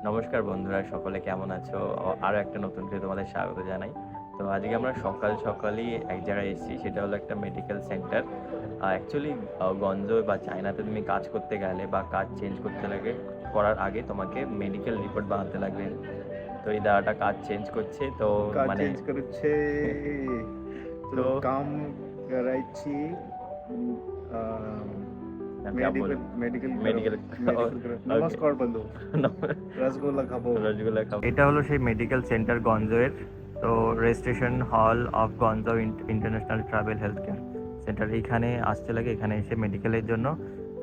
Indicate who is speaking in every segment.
Speaker 1: নমস্কার বন্ধুরা, সকলে কেমন আছো? আরও একটা নতুন করে তোমাদের স্বাগত জানাই। তো আজকে আমরা সকাল সকালই এক জায়গায় এসেছি, সেটা হলো একটা মেডিকেল সেন্টার। অ্যাকচুয়ালি গঞ্জ বা চায়নাতে তুমি কাজ করতে গেলে বা কাজ চেঞ্জ করতে লাগে, করার আগে তোমাকে মেডিকেল রিপোর্ট বানাতে লাগবে। তো এই দাদাটা কাজ চেঞ্জ করছে, তো
Speaker 2: কাজ
Speaker 1: মানে
Speaker 2: চেঞ্জ করছে তো
Speaker 1: তো
Speaker 2: কাম करायची
Speaker 1: क्या बोल
Speaker 2: মেডিকেল
Speaker 1: মেডিকেল
Speaker 2: করো নমস্কার বন্ধু রসগোল্লা খাবো
Speaker 1: রসগোল্লা খাবো। এটা হলো সেই মেডিকেল সেন্টার গঞ্জের। তো রেজিস্ট্রেশন হল অফ গঞ্জ international travel health care centre, এইখানে আসতে লাগে। এখানে এসে মেডিকেলের জন্য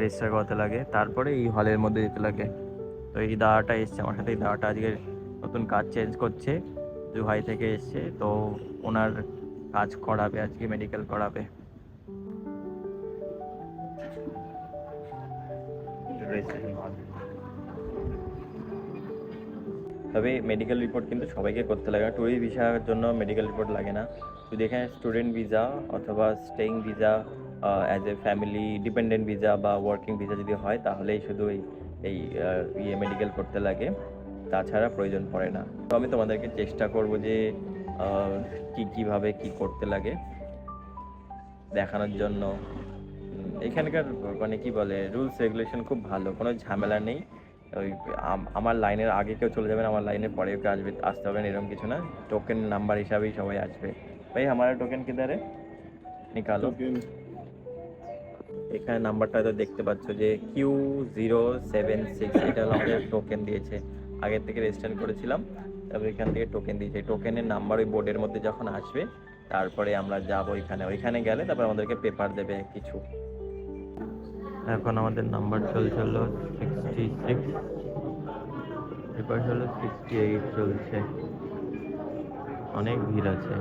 Speaker 1: রেজিস্টার করতে লাগে, তারপরে এই হলের মধ্যে যেতে লাগে। তো এই দাদাটা এসছে আমার সাথে। এই দাদাটা আজকে নতুন কাজ চেঞ্জ করছে, জুহাই থেকে এসছে। তো ওনার কাজ করাবে, আজকে মেডিকেল করাবে। তবে মেডিকেল রিপোর্ট কিন্তু সবাইকে করতে লাগে না। ট্যুরিস্ট ভিসার জন্য মেডিকেল রিপোর্ট লাগে না। যদি এখানে স্টুডেন্ট ভিসা অথবা staying visa, as a family dependent visa বা ওয়ার্কিং ভিসা যদি হয়, তাহলেই শুধু এই মেডিকেল করতে লাগে, তাছাড়া প্রয়োজন পড়ে না। তো আমি তোমাদেরকে চেষ্টা করব যে কীভাবে কী করতে লাগে দেখানোর জন্য। এখানকার মানে কি বলে, রুলস রেগুলেশন খুব ভালো, কোনো ঝামেলা নেই। ওই আমার লাইনের আগে কেউ চলে যাবেন, আমার লাইনের পরে কেউ আসতে হবে না, এরকম কিছু না। টোকেন নাম্বার হিসাবেই সবাই আসবে। ভাই আমার টোকেন কিধারে নিকালো। এখানে নাম্বারটা তো দেখতে পাচ্ছ যে Q076, এটা হলো আমাদের টোকেন দিয়েছে। আগের থেকে রেজিস্টার করেছিলাম, তারপর এখান থেকে টোকেন দিয়েছে। টোকেনের নাম্বার ওই বোর্ডের মধ্যে যখন আসবে, তারপরে আমরা যাব ওইখানে গেলে তারপর আমাদেরকে পেপার দেবে কিছু। এখন আমাদের নাম্বার চলছিল 66, এবার হলো 68 চলছে। অনেক ভিড় আছে,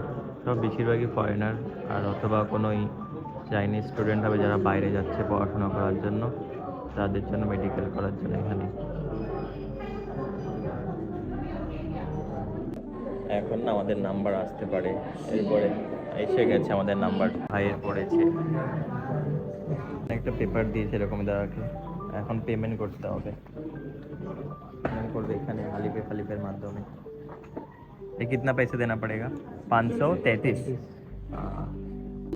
Speaker 1: সব বেশিরভাগই ফরেনার আর অথবা কোনো চাইনিজ স্টুডেন্ট হবে যারা বাইরে যাচ্ছে পড়াশোনা করার জন্য, তাদের জন্য মেডিকেল করার জন্য এখানে। এখন আমাদের নাম্বার আসতে পারে, এরপরে এসে গেছে আমাদের নাম্বার। ভাইয়ের পড়েছে, একটা পেপার দিয়েছে এরকম দাঁড়াকে। এখন পেমেন্ট করতে হবে, पेमेंट করবে এখানে হালিফের মাধ্যমে। ये कितना पैसे देना पड़ेगा? 533।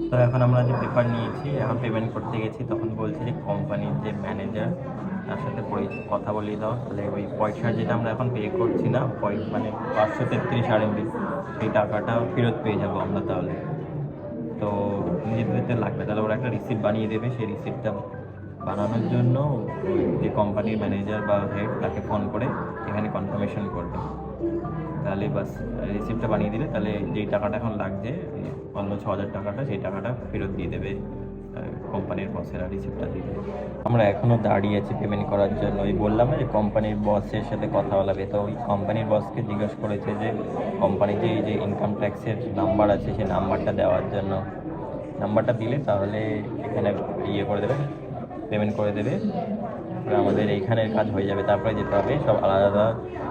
Speaker 1: তো এখন আমরা যে পেপার নিয়েছি, এখন পেমেন্ট করতে গেছি, তখন বলছে যে কোম্পানির যে ম্যানেজার, তার সাথে কথা বলিয়ে দাও। তাহলে ওই পয়সা যেটা আমরা এখন পে করছি না, মানে 533 RMB, সেই টাকাটা ফেরত পেয়ে যাবো আমরা তাহলে। তো নিজেদের লাগবে, তাহলে ওরা একটা রিসিপ্ট বানিয়ে দেবে। সেই রিসিপ্টটা বানানোর জন্য যে কোম্পানির ম্যানেজার বা হেড, তাকে ফোন করে এখানে কনফার্মেশন করবে। তাহলে বাস রিসিপ্টটা বানিয়ে দিলে, তাহলে যেই টাকাটা এখন লাগছে অন্য 6,000 টাকাটা, সেই টাকাটা ফেরত দিয়ে দেবে কোম্পানির বসেরা, রিসিপ্টটা দিয়ে দেবে। আমরা এখনও দাঁড়িয়ে আছি পেমেন্ট করার জন্য। ওই বললাম না যে কোম্পানির বসের সাথে কথা বলাবে, তো ওই কোম্পানির বসকে জিজ্ঞেস করেছে যে কোম্পানির যে এই যে ইনকাম ট্যাক্সের নাম্বার আছে, সেই নাম্বারটা দেওয়ার জন্য। নাম্বারটা দিলে তাহলে এখানে করে দেবে, পেমেন্ট করে দেবে, তারপরে আমাদের এইখানের কাজ হয়ে যাবে। তারপরে যেতে হবে সব আলাদা আলাদা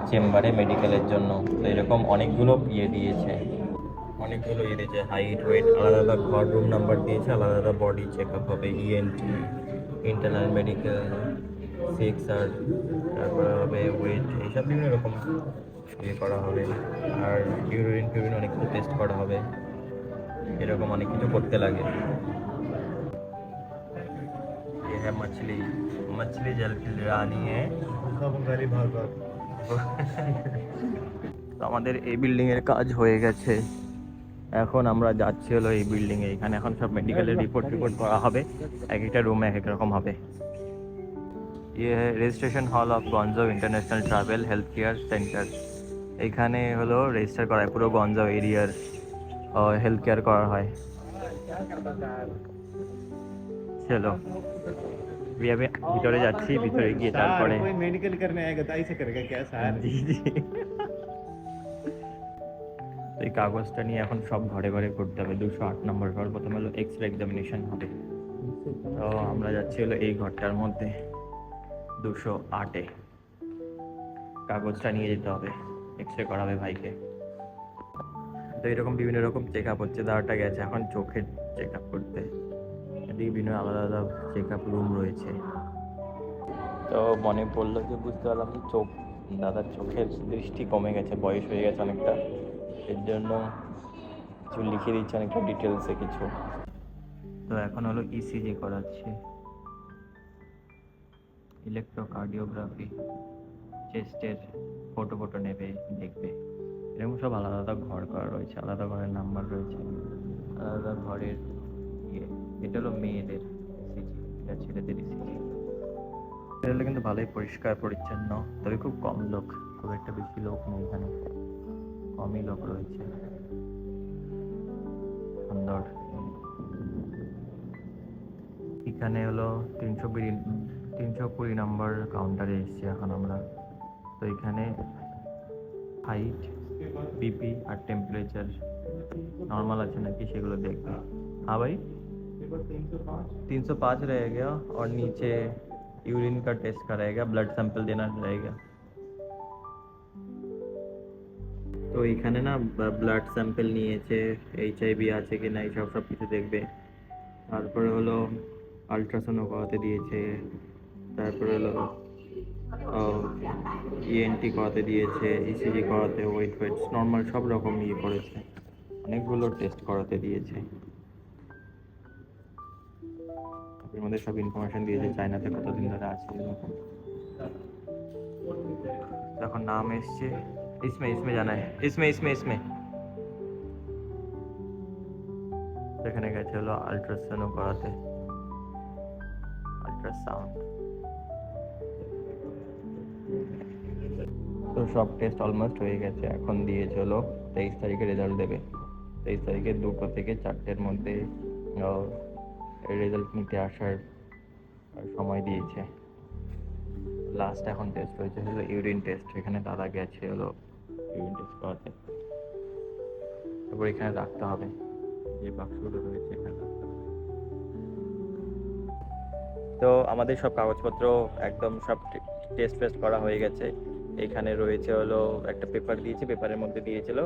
Speaker 1: চেম্বারে মেডিকেলের জন্য। তো এরকম অনেকগুলো দিয়েছে, হাইট ওয়েট আলাদা আলাদা, ঘর রুম নাম্বার দিয়েছে, আলাদা আলাদা বডি চেক আপ হবে, ইএনটি, ইন্টারনাল মেডিকেল, সিক্সার, তারপরে হবে ওয়েট, এইসব বিভিন্ন রকম করা হবে। আর ইউরিন অনেক কিছু টেস্ট করা হবে, এরকম অনেক কিছু করতে লাগে। ये है मछली जल की रानी है। তো আমাদের এই বিল্ডিং এর কাজ হয়ে গেছে, এখন আমরা যাচ্ছি হলো এই বিল্ডিং এ। এখানে এখন সব মেডিকেলের রিপোর্ট করা হবে, এক একটা রুমে এক এক রকম হবে। ये है registration hall of Guangzhou international travel health care centre. এখানে হলো রেজিস্টার করা হয় পুরো গঞ্জাও এরিয়ার হেলথ কেয়ার করা হয়। চলো ভিতরে যাচ্ছি, ভিতরে গিয়ে তারপরে
Speaker 2: मेडिकल करने आएगा तो ऐसे करेगा क्या सर
Speaker 1: জি জি। এই কাগজটা নিয়ে এখন সব ঘরে ঘরে করতে হবে। 208 নম্বর ঘর, প্রথমে হলো এক্স রে এক্সামিনেশন হবে। তো আমরা যাচ্ছি হলো এই ঘরটার মধ্যে, 208-এ। কাগজটা নিয়ে যেতে হবে, এক্স রে করাবে ভাইকে। তো এরকম বিভিন্ন রকম চেক আপ হচ্ছে। দাঁড়াটা গেছে এখন চোখের চেক আপ করতে। এদিকে বিভিন্ন আলাদা আলাদা চেক আপ রুম রয়েছে। তো মনে পড়লো যে বুঝতে পারলাম যে চোখ দাদার চোখের দৃষ্টি কমে গেছে, বয়স হয়ে গেছে অনেকটা, এর জন্য কিছু লিখে দিচ্ছে অনেকটা ডিটেলসে কিছু। তো এখন হলো ইসিজি করাচ্ছে, ইলেকট্রোকার্ডিওগ্রাফি, চেস্টের ফটো নেবে, দেখবে। এরকম সব আলাদা আলাদা ঘর করা রয়েছে, আলাদা ঘরের নাম্বার রয়েছে, আলাদা ঘরের ইয়ে। এটা হলো মেয়েদের ইসিজি, এটা ছেলেদের ইসিজি। এটা হলো কিন্তু ভালোই পরিষ্কার পরিচ্ছন্ন, তবে খুব কম লোক, খুব একটা বেশি লোক নেই এখানে, কমই লোক রয়েছে। সুন্দর। এখানে হলো 320 নম্বর কাউন্টারে এসেছি এখন আমরা। তো এখানে हाइट, बीपी और टेम्परेचर नॉर्मल আছে নাকি সেগুলো দেখবে। हाँ भाई 305 रहेगा और नीचे यूरिन का टेस्ट कराएगा, ब्लड सैंपल देना रहेगा। তো এখানে না ব্লাড স্যাম্পল নিয়েছে, এইচআইভি আছে কি না এইসব সব কিছু দেখবে। তারপরে হলো আলট্রাসাউন্ড করাতে দিয়েছে, তারপরে হলো ইএনটি করাতে দিয়েছে, ইসিজি করাতে, ওয়েটস নর্মাল সব রকম ইয়ে করেছে, অনেকগুলো টেস্ট করাতে দিয়েছে। এর মধ্যে সব ইনফরমেশন দিয়েছে চায়নাতে কতদিন ধরে আছে এরকম। এখন নাম এসছে, इसमें जाना है, इसमें এখানে গেছে হলো আলট্রাসাউন্ড করাতে, আলট্রাসাউন্ড। তো সব টেস্ট অলমোস্ট হয়ে গেছে, এখন দিয়েছে হলো 23 তারিখে রেজাল্ট দেবে। 23 তারিখে 2টো থেকে 4টের মধ্যে রেজাল্ট নিতে আসার সময় দিয়েছে। লাস্ট এখন টেস্ট হয়েছে হলো ইউরিন টেস্ট, এখানে দাদা গেছে হলো ইউরিন টেস্ট করাতে। তারপর এখানে রাখতে হবে, যে বাক্সগুলো রয়েছে এখানে রাখতে হবে। তো আমাদের সব কাগজপত্র একদম সব টেস্ট করা হয়ে গেছে। এখানে রয়েছে হলো একটা পেপার দিয়েছে, পেপারের মধ্যে দিয়েছিল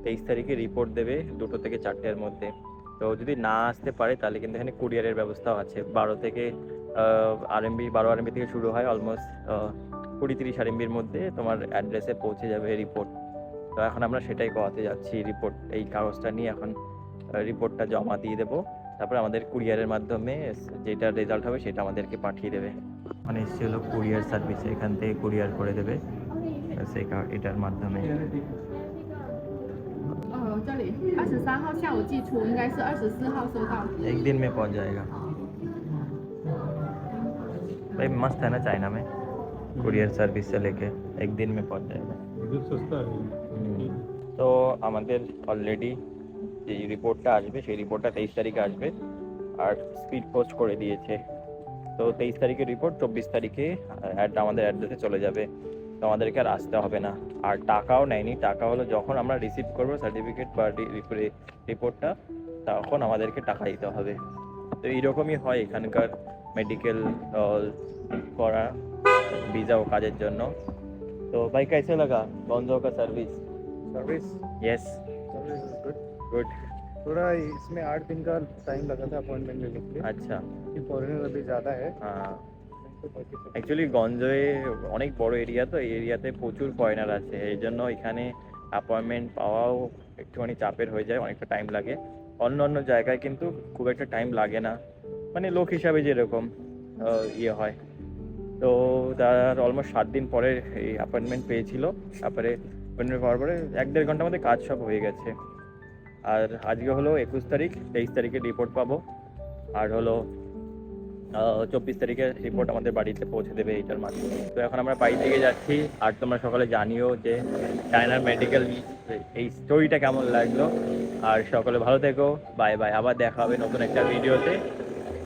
Speaker 1: 23 তারিখে রিপোর্ট দেবে 2টো থেকে 4টের মধ্যে। তো যদি না আসতে পারে তাহলে কিন্তু এখানে কুরিয়ারের ব্যবস্থাও আছে। 12 RMB থেকে শুরু হয়, অলমোস্ট 20-30 RMBর মধ্যে তোমার অ্যাড্রেসে পৌঁছে যাবে রিপোর্ট। তো এখন আমরা সেটাই করাতে যাচ্ছি, রিপোর্ট এই কাগজটা নিয়ে এখন রিপোর্টটা জমা দিয়ে দেবো। তারপর আমাদের কুরিয়ারের মাধ্যমে যেটা রেজাল্ট হবে সেটা আমাদেরকে পাঠিয়ে দেবে। মানে এসছে হলো কুরিয়ার সার্ভিস, এখান থেকে কুরিয়ার করে দেবে এটার মাধ্যমে।
Speaker 3: 这里23号下午寄出，应该是24号收到。
Speaker 1: एक दिन में पहुंच जाएगा। भाई मस्त है ना चाइना में, कुरियर सर्विस से लेके एक दिन में पहुंच जाएगा।
Speaker 2: सस्ता है।
Speaker 1: তো আমাদের অলরেডি যে রিপোর্টটা আসবে সেই রিপোর্টটা 23 তারিখে আসবে, আর স্পিড পোস্ট করে দিয়েছে। তো 23 তারিখের রিপোর্ট 24 তারিখে আমাদের অ্যাড্রেসে চলে যাবে। তো আমাদেরকে আর আসতে হবে না। আর টাকাও নেয়নি, টাকা হলো যখন আমরা রিসিভ করবো সার্টিফিকেট বা রিপোর্টটা, তখন আমাদেরকে টাকা দিতে হবে। তো এইরকমই হয় এখানকার মেডিকেল করা ভিসা ও কাজের জন্য। তো ভাই कैसे लगा गॉन्जो का service?
Speaker 2: Service
Speaker 1: yes
Speaker 2: service is good.
Speaker 1: Good.
Speaker 2: थोड़ा इसमें 8 दिन का टाइम लगा था अपॉइंटमेंट लेने के लिए,
Speaker 1: अच्छा
Speaker 2: कि फॉरेनर अभी ज़्यादा है।
Speaker 1: हाँ,
Speaker 2: तो बाकी सब
Speaker 1: অ্যাকচুয়ালি গঞ্জয়ে অনেক বড় এরিয়া, তো এই এরিয়াতে প্রচুর ফরেনার আছে, এই জন্য এখানে অ্যাপয়েন্টমেন্ট পাওয়াও একটুখানি চাপের হয়ে যায়, অনেকটা টাইম লাগে। অন্য অন্য জায়গায় কিন্তু খুব একটা টাইম লাগে না, মানে লোক হিসাবে যেরকম ইয়ে হয়। তো তার অলমোস্ট 7 দিন পরে এই অ্যাপয়েন্টমেন্ট পেয়েছিল। তারপরে অ্যাপয়েন্টমেন্ট পাওয়ার পরে 1-1.5 ঘন্টার মধ্যে কাজ সব হয়ে গেছে। আর আজকে হলো 21 তারিখ, 23 তারিখে রিপোর্ট পাবো, আর হলো 24 তারিখে রিপোর্ট আমাদের বাড়িতে পৌঁছে দেবে এইটার মাধ্যমে। তো এখন আমরা বাড়ি থেকে যাচ্ছি, আর তোমরা সকালে জানিও যে চায়নার মেডিকেল এই স্টোরিটা কেমন লাগলো। আর সকলে ভালো থেকো, বাই বাই, আবার দেখা হবে নতুন একটা ভিডিওতে।